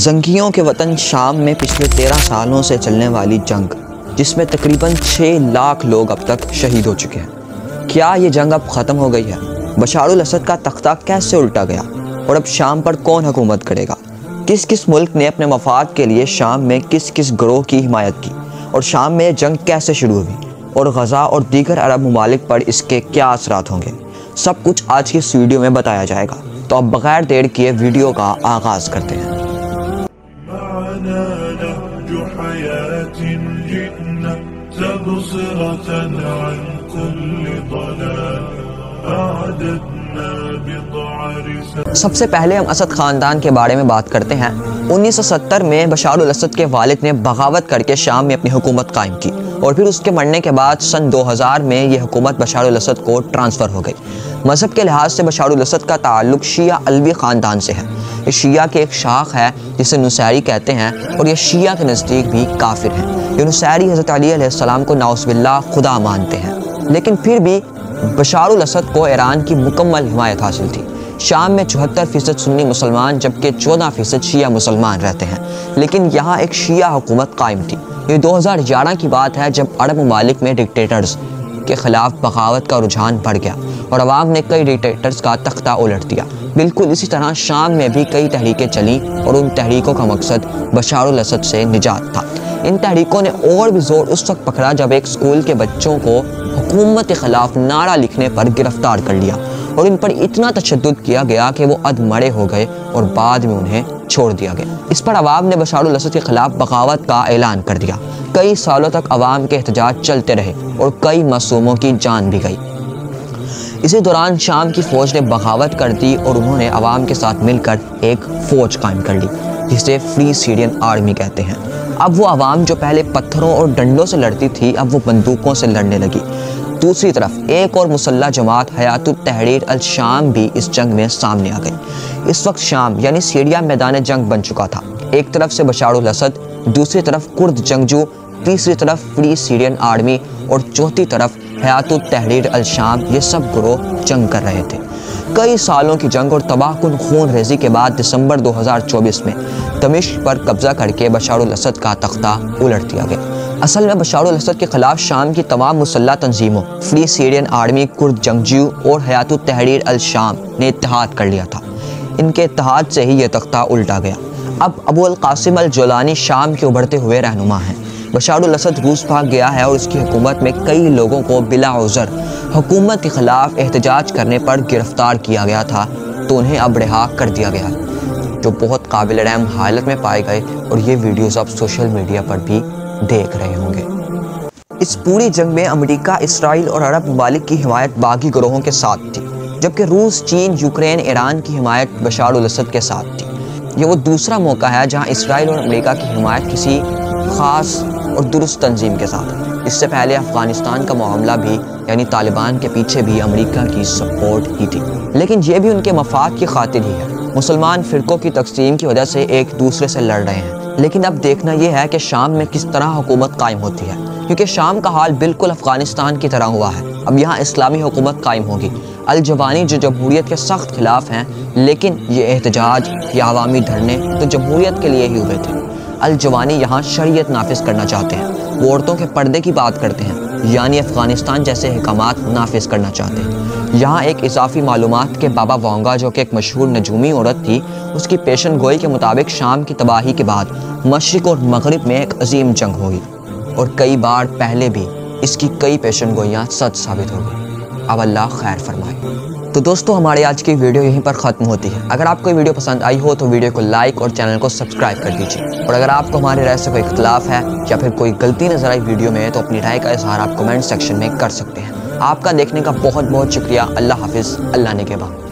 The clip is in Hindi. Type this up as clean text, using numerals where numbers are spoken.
जंगियों के वतन शाम में पिछले 13 सालों से चलने वाली जंग, जिसमें तकरीबन 6 लाख लोग अब तक शहीद हो चुके हैं। क्या ये जंग अब ख़त्म हो गई है? बशारुल असद का तख्ता कैसे उल्टा गया और अब शाम पर कौन हुकूमत करेगा? किस किस मुल्क ने अपने मफाद के लिए शाम में किस किस ग्रोह की हिमायत की और शाम में ये जंग कैसे शुरू हुई और गज़ा और दीगर अरब ममालिक पर इसके क्या असरात होंगे, सब कुछ आज की इस वीडियो में बताया जाएगा। तो अब बगैर देर किए वीडियो का आगाज़ करते हैं। सबसे पहले हम असद ख़ानदान के बारे में बात करते हैं। 1970 में बशारुल असद के वालिद ने बगावत करके शाम में अपनी हुकूमत कायम की और फिर उसके मरने के बाद सन 2000 में ये हुकूमत बशारुल असद को ट्रांसफ़र हो गई। मज़हब के लिहाज से बशारुल असद का ताल्लुक शिया अलवी ख़ानदान से है। ये शिया की एक शाख है जिसे नुसैरी कहते हैं और ये शिया के नज़दीक भी काफिर हैं। ये नुसैरी हज़रत अली अलैहिस्सलाम को नाउज़ुबिल्लाह खुदा मानते हैं, लेकिन फिर भी बशारुल असद को ईरान की मुकम्मल हिमायत हासिल थी। शाम में 74% सुन्नी मुसलमान जबकि 14% शिया मुसलमान रहते हैं, लेकिन यहाँ एक शिया हुकूमत कायम थी। ये 2011 की बात है जब अरब ममालिक में डिक्टेटर्स के ख़िलाफ़ बगावत का रुझान बढ़ गया और अवाम ने कई डिक्टेटर्स का तख्ता उलट दिया। बिल्कुल इसी तरह शाम में भी कई तहरीकें चलीं और उन तहरीकों का मकसद बशारुल असद से निजात था। इन तहरीकों ने और भी जोर उस वक्त पकड़ा जब एक स्कूल के बच्चों को हुकूमत के ख़िलाफ़ नारा लिखने पर गिरफ्तार कर लिया और इन पर इतना तशद्दुद किया गया कि वो अधमरे हो गए और बाद में उन्हें छोड़ दिया गया। इस पर अवाम ने बशारुल असद के ख़िलाफ़ बगावत का ऐलान कर दिया। कई सालों तक अवाम के एहतजाज चलते रहे और कई मासूमों की जान भी गई। इसी दौरान शाम की फ़ौज ने बगावत कर दी और उन्होंने अवाम के साथ मिलकर एक फ़ौज कायम कर ली जिसे फ्री सीरियन आर्मी कहते हैं। अब वो अवाम जो पहले पत्थरों और डंडों से लड़ती थी, अब वो बंदूकों से लड़ने लगी। दूसरी तरफ एक और मुसल्लह जमात हयातुत तहरीर अल शाम भी इस जंग में सामने आ गई। इस वक्त शाम यानी सीरिया मैदान जंग बन चुका था। एक तरफ से बशारुल असद, दूसरी तरफ कुर्द जंगजू, तीसरी तरफ फ्री सीरियन आर्मी और चौथी तरफ हयातुत तहरीर अल शाम, ये सब ग्रोह जंग कर रहे थे। कई सालों की जंग और तबाहकुन खून रेजी के बाद दिसंबर 2024 में दमिश्क पर कब्जा करके बशारुल असद का तख्ता उलट दिया गया। असल में बशारुल असद के खिलाफ शाम की तमाम मुसल्लह तंजीमों, फ्री सीरियन आर्मी, कुर्द जंगजू और हयातुत तहरीर अल शाम ने इत्तेहाद कर लिया था। इनके इत्तेहाद से ही ये तख्ता उल्टा गया। अब अबू अल कासिम अल जोलानी शाम के उभरते हुए रहनुमा हैं। बशारुल असद रूस भाग गया है और उसकी हुकूमत में कई लोगों को बिला उज़र हुकूमत के ख़िलाफ़ एहतजाज करने पर गिरफ़्तार किया गया था, तो उन्हें अब रिहा कर दिया गया, जो बहुत काबिल रहम हालत में पाए गए और ये वीडियोज़ आप सोशल मीडिया पर भी देख रहे होंगे। इस पूरी जंग में अमेरिका, इसराइल और अरब ममालिक की हिमायत बागी ग्रोहों के साथ थी, जबकि रूस, चीन, यूक्रेन, ईरान की हिमायत बशारुल असद के साथ थी। ये वो दूसरा मौका है जहाँ इसराइल और अमेरिका की हिमायत किसी ख़ास और दुरुस्त तंजीम के साथ है। इससे पहले अफ़गानिस्तान का मामला भी यानी तालिबान के पीछे भी अमेरिका की सपोर्ट ही थी, लेकिन ये भी उनके मफाद की खातिर ही है। मुसलमान फ़िरक़ों की तकसीम की वजह से एक दूसरे से लड़ रहे हैं, लेकिन अब देखना यह है कि शाम में किस तरह हुकूमत कायम होती है, क्योंकि शाम का हाल बिल्कुल अफ़गानिस्तान की तरह हुआ है। अब यहाँ इस्लामी हुकूमत कायम होगी। अल जवानी जो जमहूरियत के सख्त खिलाफ हैं, लेकिन ये एहतजाज या अवामी धरने तो जमहूरियत के लिए ही हुए थे। अल जवानी यहाँ शरीयत नाफिज करना चाहते हैं, वो औरतों के पर्दे की बात करते हैं, यानी अफ़गानिस्तान जैसे हिकामात नाफिज करना चाहते हैं। यहाँ एक इजाफी मालूमात के बाबा वांगा, जो कि एक मशहूर नजूमी औरत थी, उसकी पेशन गोई के मुताबिक शाम की तबाही के बाद मशरिक़ और मगरिब में एक अजीम जंग होगी और कई बार पहले भी इसकी कई पेशन गोइयाँ सच साबित हो गई। अब अल्लाह खैर फरमाए। तो दोस्तों, हमारे आज की वीडियो यहीं पर ख़त्म होती है। अगर आपको वीडियो पसंद आई हो तो वीडियो को लाइक और चैनल को सब्सक्राइब कर दीजिए, और अगर आपको हमारे राय से कोई इख्तिलाफ है या फिर कोई गलती नजर आई वीडियो में तो अपनी राय का इजहार आप कमेंट सेक्शन में कर सकते हैं। आपका देखने का बहुत बहुत शुक्रिया। अल्लाह हाफिज़। अल्लाह ने के बाद।